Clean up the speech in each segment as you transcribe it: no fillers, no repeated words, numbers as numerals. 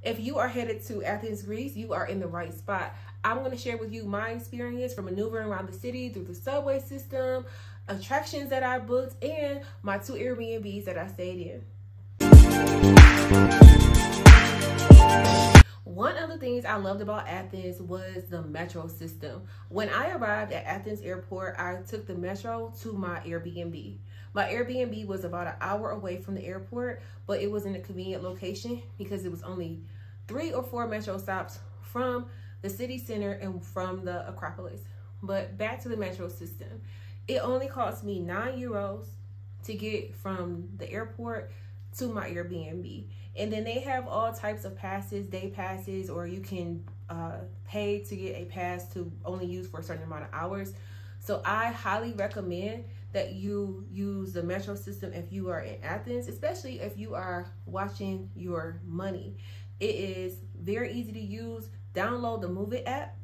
If you are headed to Athens, Greece, you are in the right spot. I'm going to share with you my experience from maneuvering around the city through the subway system, attractions that I booked, and my 2 Airbnbs that I stayed in. One of the things I loved about Athens was the metro system. When I arrived at Athens Airport, I took the metro to my Airbnb. My Airbnb was about an hour away from the airport, but it was in a convenient location because it was only 3 or 4 metro stops from the city center and from the Acropolis. But back to the metro system. It only cost me €9 to get from the airport to my Airbnb. And then they have all types of passes, day passes, or you can pay to get a pass to only use for a certain amount of hours. So I highly recommend that you use the metro system if you are in Athens, especially if you are watching your money. It is very easy to use. Download the Move It app,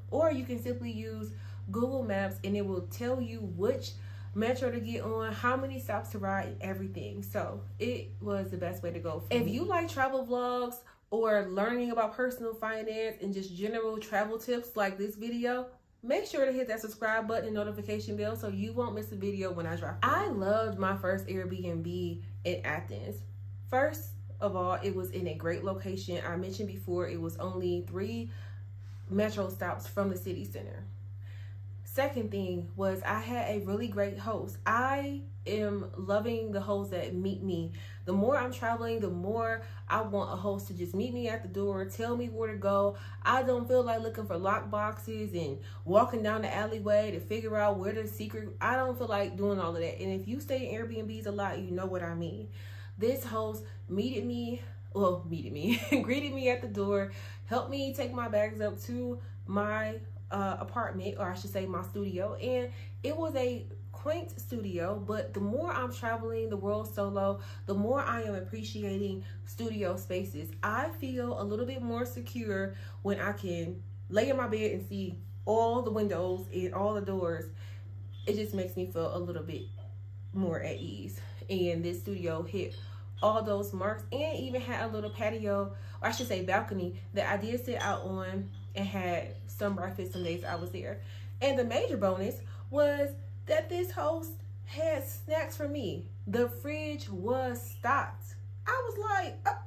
or you can simply use Google Maps and it will tell you which metro to get on, how many stops to ride, and everything. So it was the best way to go. If you like travel vlogs or learning about personal finance and just general travel tips like this video, make sure to hit that subscribe button and notification bell so you won't miss a video when I drop it. I loved my first Airbnb in Athens. First of all, it was in a great location. I mentioned before, it was only 3 metro stops from the city center. Second thing was I had a really great host. I am loving the hosts that meet me. The more I'm traveling, the more I want a host to just meet me at the door, tell me where to go. I don't feel like looking for lock boxes and walking down the alleyway to figure out where the secret. I don't feel like doing all of that. And if you stay in Airbnbs a lot, you know what I mean. This host greeted me at the door, helped me take my bags up to my apartment, or I should say my studio. And it was a quaint studio, but the more I'm traveling the world solo, the more I am appreciating studio spaces. I feel a little bit more secure when I can lay in my bed and see all the windows and all the doors. It just makes me feel a little bit more at ease. And this studio hit all those marks, and even had a little patio, or I should say balcony, that I did sit out on and had some breakfast some days I was there. And the major bonus was that this host had snacks for me. The fridge was stocked. I was like, oh,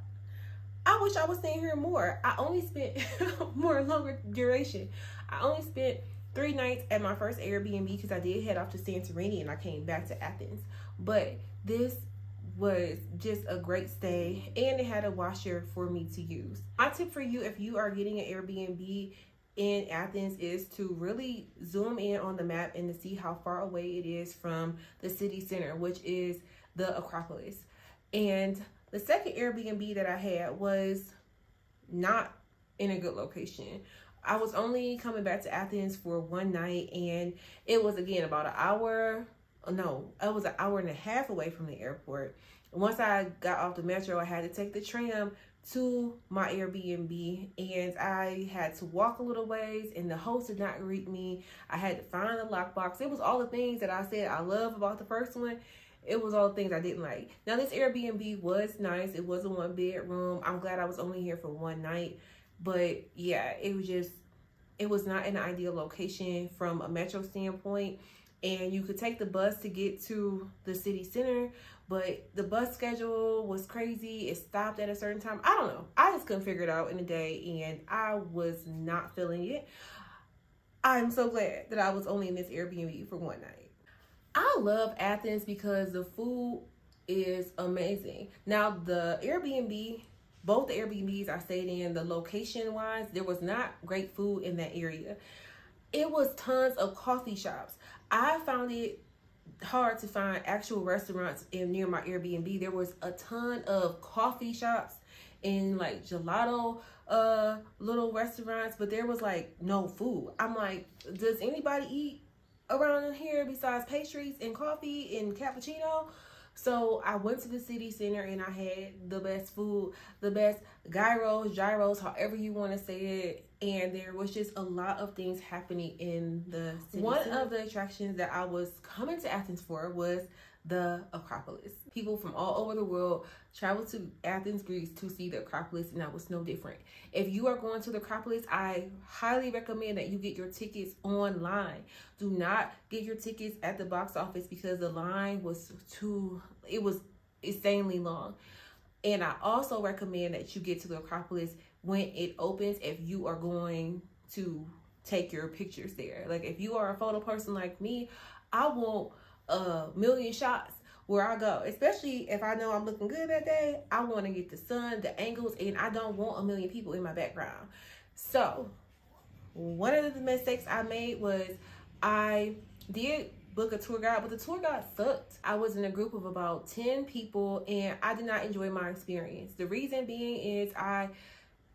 I wish I was staying here more. I only spent longer duration. I only spent 3 nights at my first Airbnb because I did head off to Santorini and I came back to Athens. But this was just a great stay, and it had a washer for me to use. My tip for you, if you are getting an Airbnb in Athens, is to really zoom in on the map and to see how far away it is from the city center, which is the Acropolis. And the second Airbnb that I had was not in a good location. I was only coming back to Athens for 1 night, and it was, again, about an hour. No, it was an hour and a half away from the airport. Once I got off the metro, I had to take the tram to my Airbnb, and I had to walk a little ways, and the host did not greet me. I had to find the lockbox. It was all the things that I said I love about the first one. It was all the things I didn't like. Now, this Airbnb was nice. It was a 1-bedroom. I'm glad I was only here for 1 night. But yeah, it was not an ideal location from a metro standpoint. And you could take the bus to get to the city center, but the bus schedule was crazy. It stopped at a certain time. I don't know. I just couldn't figure it out in a day, and I was not feeling it. I'm so glad that I was only in this Airbnb for 1 night. I love Athens because the food is amazing. Now, the Airbnb, both the Airbnbs I stayed in, the location-wise, there was not great food in that area. It was tons of coffee shops. I found it hard to find actual restaurants near my Airbnb. There was a ton of coffee shops and like gelato little restaurants, but there was like no food. I'm like, does anybody eat around here besides pastries and coffee and cappuccino? So I went to the city center and I had the best food, the best gyros, however you want to say it. And there was just a lot of things happening in the city center. One of the attractions that I was coming to Athens for was the Acropolis. People from all over the world travel to Athens, Greece to see the Acropolis, and that was no different. If you are going to the Acropolis, I highly recommend that you get your tickets online. Do not get your tickets at the box office because the line was it was insanely long. And I also recommend that you get to the Acropolis when it opens if you are going to take your pictures there. Like if you are a photo person like me, I want a million shots where I go, especially if I know I'm looking good that day. I want to get the sun, the angles, and I don't want a million people in my background. So one of the mistakes I made was I did book a tour guide, but the tour guide sucked. I was in a group of about 10 people and I did not enjoy my experience. The reason being is I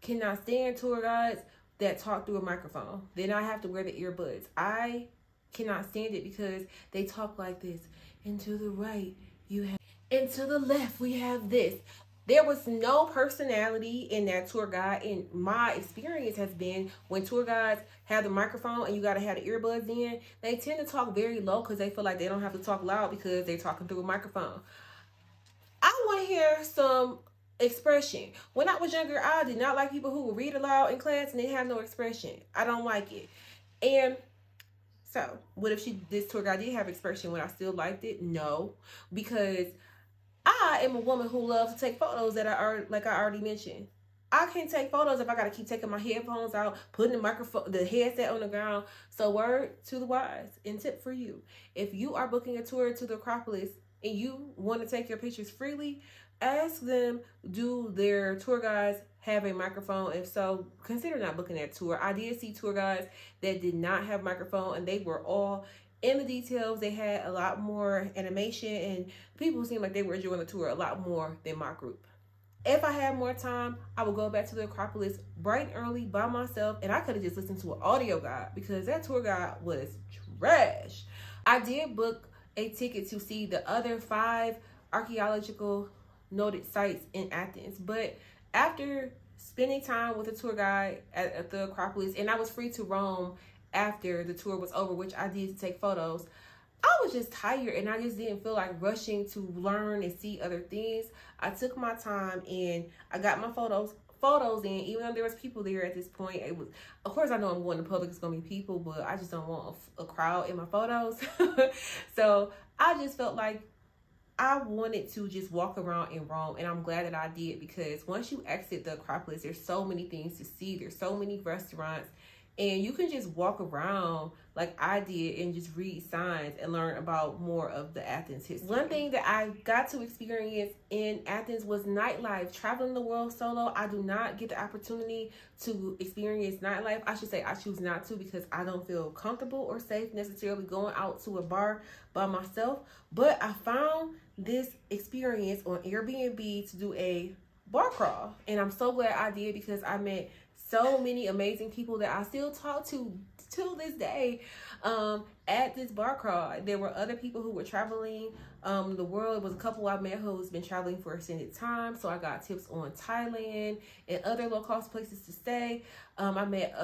cannot stand tour guides that talk through a microphone. Then I have to wear the earbuds. I cannot stand it because they talk like this. And to the right, you have, and to the left, we have this. There was no personality in that tour guide. And my experience has been when tour guides have the microphone and you got to have the earbuds in, they tend to talk very low because they feel like they don't have to talk loud because they're talking through a microphone. I want to hear some expression. When I was younger, I did not like people who would read aloud in class and they have no expression. I don't like it. And so, what if this tour guide did have expression? Would I still liked it? No, because I am a woman who loves to take photos that like I already mentioned. I can't take photos if I got to keep taking my headphones out, putting the headset on the ground. So word to the wise and tip for you. If you are booking a tour to the Acropolis and you want to take your pictures freely, ask them, do their tour guides have a microphone? If so, consider not booking that tour. I did see tour guides that did not have microphone and they were all in the details. They had a lot more animation and people seemed like they were enjoying the tour a lot more than my group. If I had more time, I would go back to the Acropolis bright and early by myself, and I could have just listened to an audio guide because that tour guide was trash. I did book a ticket to see the other 5 archaeological noted sites in Athens, but after spending time with a tour guide at the Acropolis, and I was free to roam after the tour was over, which I did to take photos, I was just tired and I just didn't feel like rushing to learn and see other things. I took my time and I got my photos in, even though there was people there at this point. It was, of course I know I'm going to public, it's gonna be people, but I just don't want a crowd in my photos. So I just felt like I wanted to just walk around in Rome, and I'm glad that I did, because once you exit the Acropolis, there's so many things to see. There's so many restaurants, and you can just walk around like I did and just read signs and learn about more of the Athens history. One thing that I got to experience in Athens was nightlife. Traveling the world solo, I do not get the opportunity to experience nightlife. I should say I choose not to because I don't feel comfortable or safe necessarily going out to a bar by myself. But I found this experience on Airbnb to do a bar crawl, and I'm so glad I did because I met so many amazing people that I still talk to this day at this bar crawl. There were other people who were traveling the world. It was a couple I met who's been traveling for extended time, so I got tips on Thailand and other low-cost places to stay. I met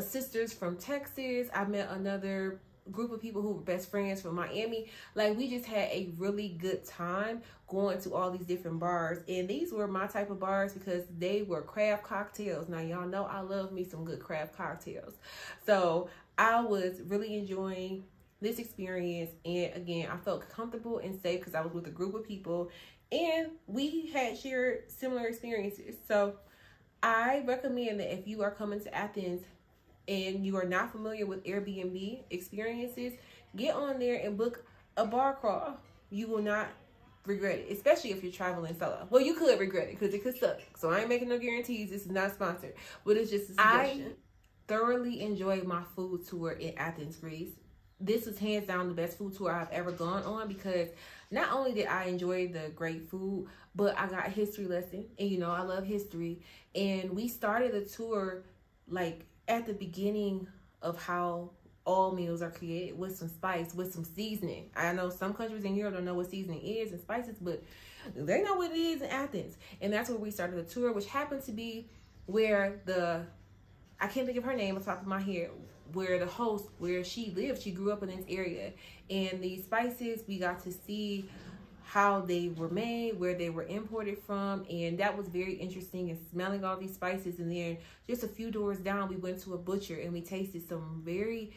sisters from Texas. I met another group of people who were best friends from Miami. Like, we just had a really good time going to all these different bars, and these were my type of bars because they were craft cocktails. Now y'all know I love me some good craft cocktails, so I was really enjoying this experience. And again, I felt comfortable and safe because I was with a group of people and we had shared similar experiences. So I recommend that if you are coming to Athens and you are not familiar with Airbnb experiences, get on there and book a bar crawl. You will not regret it, especially if you're traveling solo. Well, you could regret it because it could suck. So I ain't making no guarantees. This is not sponsored, but it's just a suggestion. I thoroughly enjoyed my food tour in Athens, Greece. This was hands down the best food tour I've ever gone on because not only did I enjoy the great food, but I got a history lesson. And you know, I love history. And we started the tour like at the beginning of how all meals are created, with some spice, with some seasoning. I know some countries in Europe don't know what seasoning is and spices, but they know what it is in Athens. And that's where we started the tour, which happened to be where the I can't think of her name on top of my head, where the host, where she lived, she grew up in this area. And these spices, we got to see how they were made, where they were imported from, and that was very interesting. And smelling all these spices, and then just a few doors down, we went to a butcher and we tasted some very,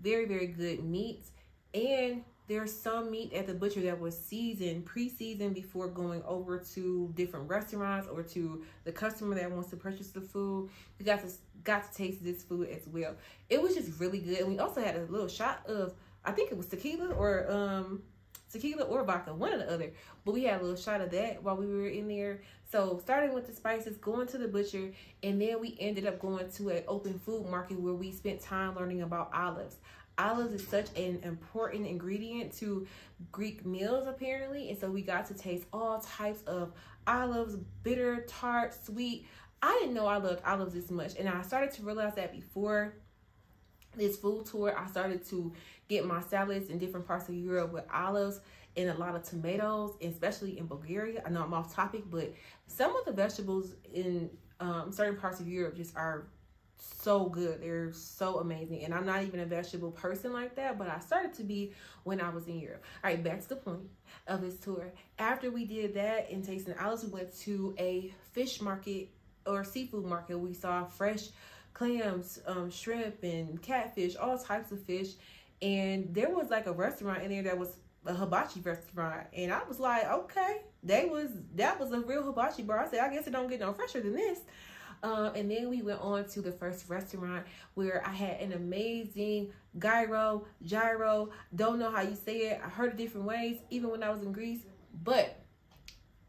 very, very good meats. And there's some meat at the butcher that was seasoned, pre-seasoned before going over to different restaurants or to the customer that wants to purchase the food. We got to taste this food as well. It was just really good. And we also had a little shot of, I think it was tequila or vodka, one or the other. But we had a little shot of that while we were in there. So starting with the spices, going to the butcher, and then we ended up going to an open food market where we spent time learning about olives. Olives is such an important ingredient to Greek meals, apparently. And so we got to taste all types of olives, bitter, tart, sweet. I didn't know I loved olives this much. And I started to realize that before this food tour. I started to get my salads in different parts of Europe with olives and a lot of tomatoes, especially in Bulgaria. I know I'm off topic, but some of the vegetables in certain parts of Europe just are so good. They're so amazing. And I'm not even a vegetable person like that, but I started to be when I was in Europe. All right, back to the point of this tour. After we did that and tasting olives, we went to a fish market or seafood market. We saw fresh clams, shrimp, and catfish, all types of fish. And there was like a restaurant in there that was a hibachi restaurant, and I was like, okay, that was a real hibachi bar. I said, I guess it don't get no fresher than this. And then we went on to the first restaurant where I had an amazing gyro, don't know how you say it. I heard it different ways, even when I was in Greece, but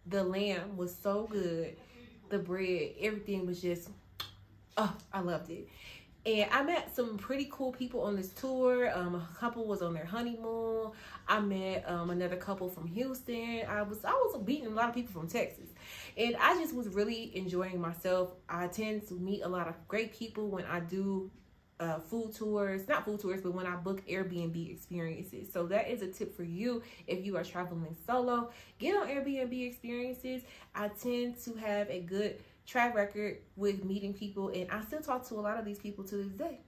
the lamb was so good. The bread, everything was just, oh, I loved it. And I met some pretty cool people on this tour. A couple was on their honeymoon. I met another couple from Houston. I was meeting a lot of people from Texas. And I just was really enjoying myself. I tend to meet a lot of great people when I do food tours. Not food tours, but when I book Airbnb experiences. So that is a tip for you if you are traveling solo. Get on Airbnb experiences. I tend to have a good track record with meeting people, and I still talk to a lot of these people to this day.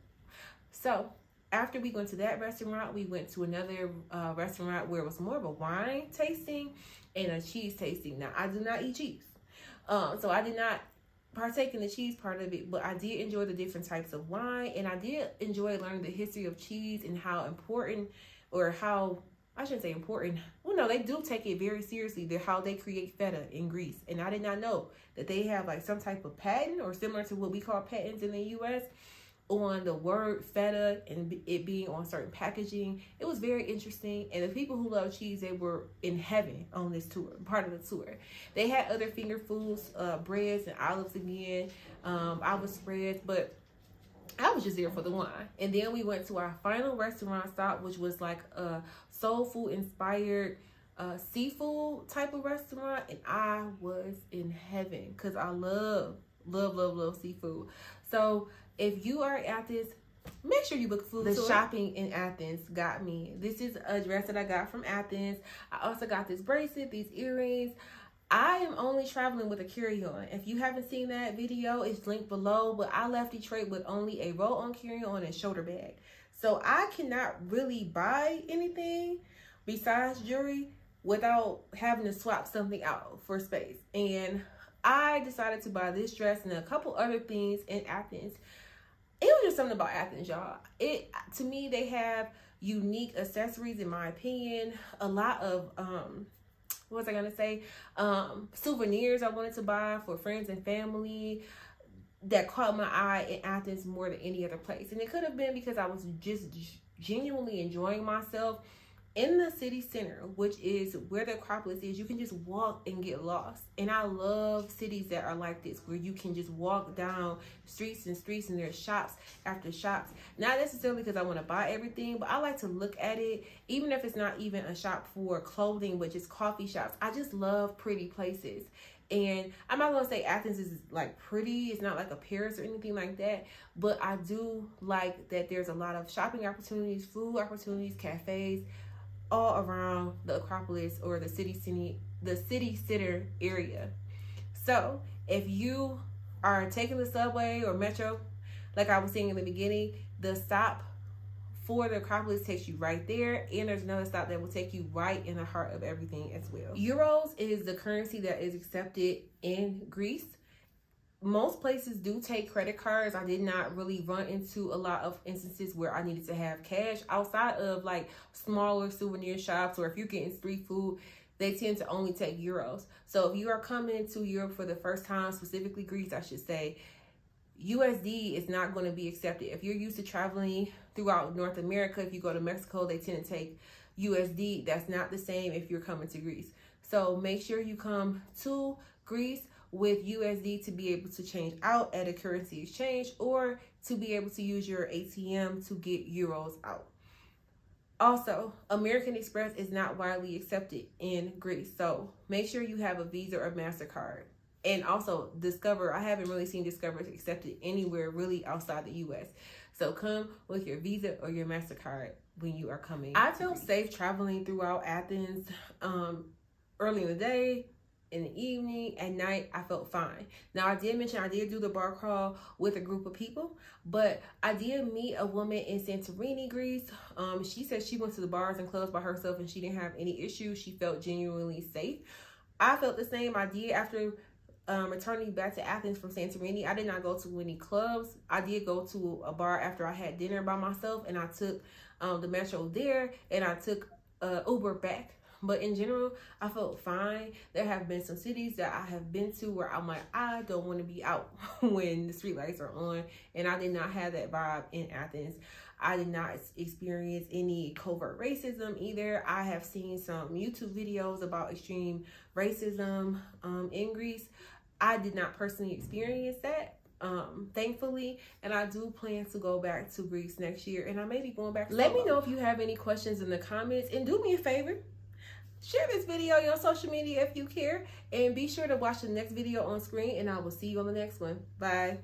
So after we went to that restaurant, we went to another restaurant where it was more of a wine tasting and a cheese tasting. Now, I do not eat cheese, so I did not partake in the cheese part of it, but I did enjoy the different types of wine, and I did enjoy learning the history of cheese and how important, or how, I shouldn't say important. Well, no, they do take it very seriously. They're how they create feta in Greece. And I did not know that they have like some type of patent, or similar to what we call patents in the U.S., on the word feta and it being on certain packaging. It was very interesting. And the people who love cheese, they were in heaven on this tour, part of the tour. They had other finger foods, breads and olives again, olive spreads, but I was just there for the wine. And then we went to our final restaurant stop, which was like a soul food inspired seafood type of restaurant. And I was in heaven because I love seafood. So if you are at this, make sure you book food. The shopping in Athens got me. This is a dress that I got from Athens. I also got this bracelet, these earrings. I am only traveling with a carry-on. If you haven't seen that video, it's linked below. But I left Detroit with only a roll-on carry-on and shoulder bag. So I cannot really buy anything besides jewelry without having to swap something out for space. And I decided to buy this dress and a couple other things in Athens. It was just something about Athens, y'all. To me, they have unique accessories, in my opinion. A lot of, what was I gonna say? Souvenirs I wanted to buy for friends and family that caught my eye in Athens more than any other place. And it could have been because I was just genuinely enjoying myself. In the city center, which is where the Acropolis is, you can just walk and get lost. And I love cities that are like this, where you can just walk down streets and streets and there's shops after shops. Not necessarily because I want to buy everything, but I like to look at it, even if it's not even a shop for clothing, but just coffee shops. I just love pretty places. And I'm not going to say Athens is like pretty. It's not like a Paris or anything like that. But I do like that there's a lot of shopping opportunities, food opportunities, cafes, all around the Acropolis or the city center area. So if you are taking the subway or metro, Like I was saying in the beginning, the stop for the Acropolis takes you right there, and there's another stop that will take you right in the heart of everything as well. Euros is the currency that is accepted in Greece. Most places do take credit cards. I did not really run into a lot of instances where I needed to have cash outside of like smaller souvenir shops, or if you're getting street food, they tend to only take euros. So if you are coming to Europe for the first time, specifically Greece, I should say, USD is not going to be accepted. If you're used to traveling throughout North America, if you go to Mexico, they tend to take USD. That's not the same if you're coming to Greece. So make sure you come to Greece with USD to be able to change out at a currency exchange, or to be able to use your ATM to get euros out. Also, American Express is not widely accepted in Greece. So make sure you have a Visa or MasterCard. And also Discover, I haven't really seen Discover accepted anywhere really outside the US. So come with your Visa or your MasterCard when you are coming. I felt safe traveling throughout Athens early in the day, in the evening, at night. I felt fine. Now, I did mention I did do the bar crawl with a group of people, but I did meet a woman in Santorini, Greece. She said she went to the bars and clubs by herself and she didn't have any issues. She felt genuinely safe. I felt the same. I did after returning back to Athens from Santorini. I did not go to any clubs. I did go to a bar after I had dinner by myself, and I took the metro there, and I took Uber back. But in general, I felt fine. There have been some cities that I have been to where I'm like, I don't want to be out when the street lights are on, and I did not have that vibe in Athens. I did not experience any covert racism either. I have seen some YouTube videos about extreme racism in Greece. I did not personally experience that, thankfully, and I do plan to go back to Greece next year, and I may be going back. Let me know if you have any questions in the comments, and do me a favor, share this video on your social media if you care, and be sure to watch the next video on screen, and I will see you on the next one. Bye.